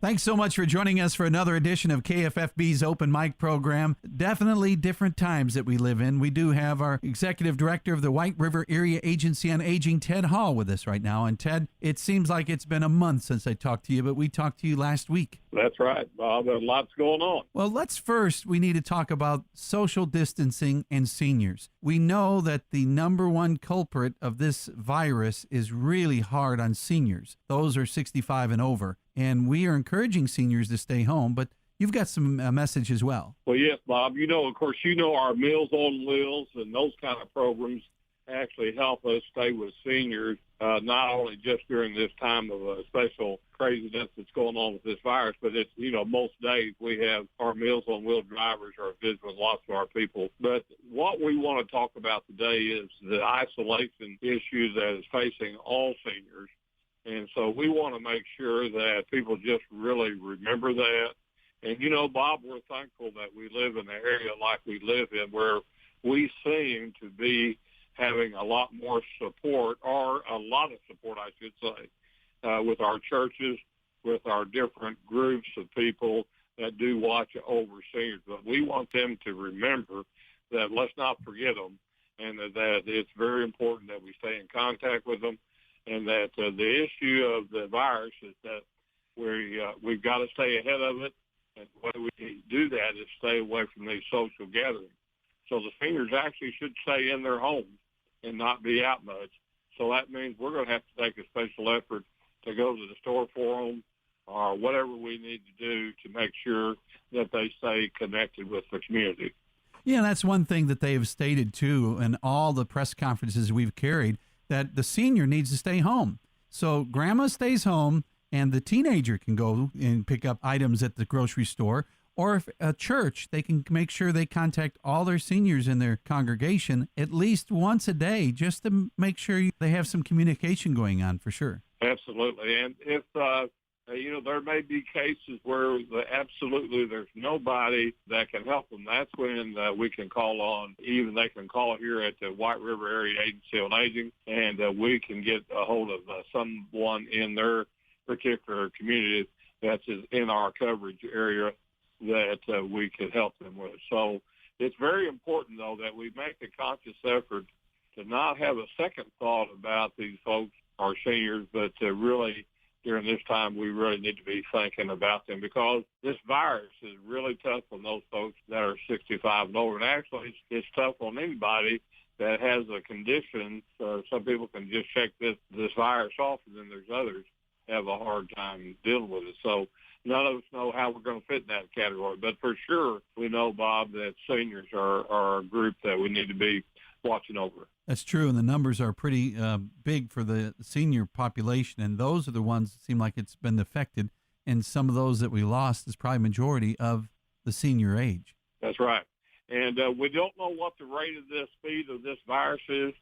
Thanks so much for joining us for another edition of KFFB's Open Mic program. Definitely different times that we live in. We do have our Executive Director of the White River Area Agency on Aging, Ted Hall, with us right now. And Ted, it seems like it's been a month since I talked to you, but we talked to you last week. That's right, Bob. There's lots going on. Well, we need to talk about social distancing and seniors. We know that the number one culprit of this virus is really hard on seniors. Those are 65 and over. And we are encouraging seniors to stay home, but you've got some message as well. Well, yes, Bob. Of course, our Meals on Wheels and those kind of programs actually help us stay with seniors, not only just during this time of special craziness that's going on with this virus, but it's, most days we have our Meals on Wheels drivers are visiting lots of our people. But what we want to talk about today is the isolation issue that is facing all seniors. And so we want to make sure that people just really remember that. And, Bob, we're thankful that we live in an area like we live in where we seem to be having a lot more support, or a lot of support, I should say, with our churches, with our different groups of people that do watch over seniors. But we want them to remember that let's not forget them, and that it's very important that we stay in contact with them. And that the issue of the virus is that we've got to stay ahead of it. And the way we do that is stay away from these social gatherings. So the seniors actually should stay in their homes and not be out much. So that means we're going to have to take a special effort to go to the store for them or whatever we need to do to make sure that they stay connected with the community. Yeah, that's one thing that they have stated, too, in all the press conferences we've carried, that the senior needs to stay home. So grandma stays home and the teenager can go and pick up items at the grocery store, or if a church, they can make sure they contact all their seniors in their congregation at least once a day, just to make sure they have some communication going on, for sure. Absolutely. And if, there may be cases where absolutely there's nobody that can help them. That's when we can call on, even they can call here at the White River Area Agency on Aging, and we can get a hold of someone in their particular community that's in our coverage area that we could help them with. So it's very important, though, that we make a conscious effort to not have a second thought about these folks, our seniors, but to really, during this time, we really need to be thinking about them, because this virus is really tough on those folks that are 65 and over. And actually, it's tough on anybody that has a condition. Some people can just shake this virus off, and then there's others have a hard time dealing with it. So none of us know how we're going to fit in that category. But for sure, we know, Bob, that seniors are a group that we need to be watching over. That's true, and the numbers are pretty big for the senior population, and those are the ones that seem like it's been affected, and some of those that we lost is probably majority of the senior age. That's right. And we don't know what the rate of the speed of this virus is.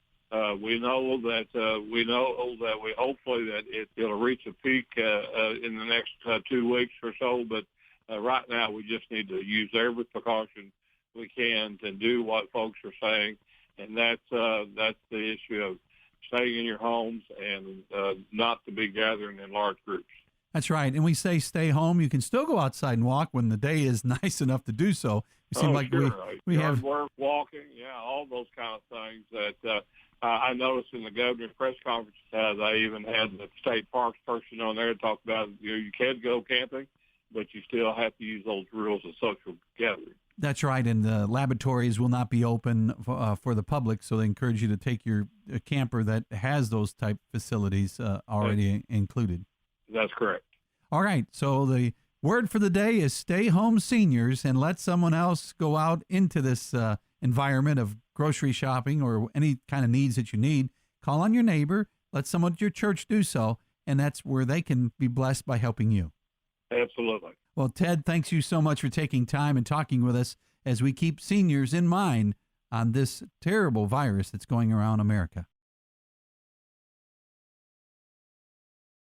We know that we hopefully that it'll reach a peak in the next 2 weeks or so, but right now we just need to use every precaution we can to do what folks are saying. And that's the issue of staying in your homes and not to be gathering in large groups. That's right. And we say stay home. You can still go outside and walk when the day is nice enough to do so. It seems like sure. we Yard have work, walking, all those kind of things that I noticed in the governor's press conference. They even had the state parks person on there to talk about you can go camping, but you still have to use those rules of social gathering. That's right, and the laboratories will not be open for the public, so they encourage you to take your camper that has those type facilities already included. That's correct. All right, so the word for the day is stay home, seniors, and let someone else go out into this environment of grocery shopping or any kind of needs that you need. Call on your neighbor, let someone at your church do so, and that's where they can be blessed by helping you. Absolutely. Well, Ted, thanks you so much for taking time and talking with us as we keep seniors in mind on this terrible virus that's going around America.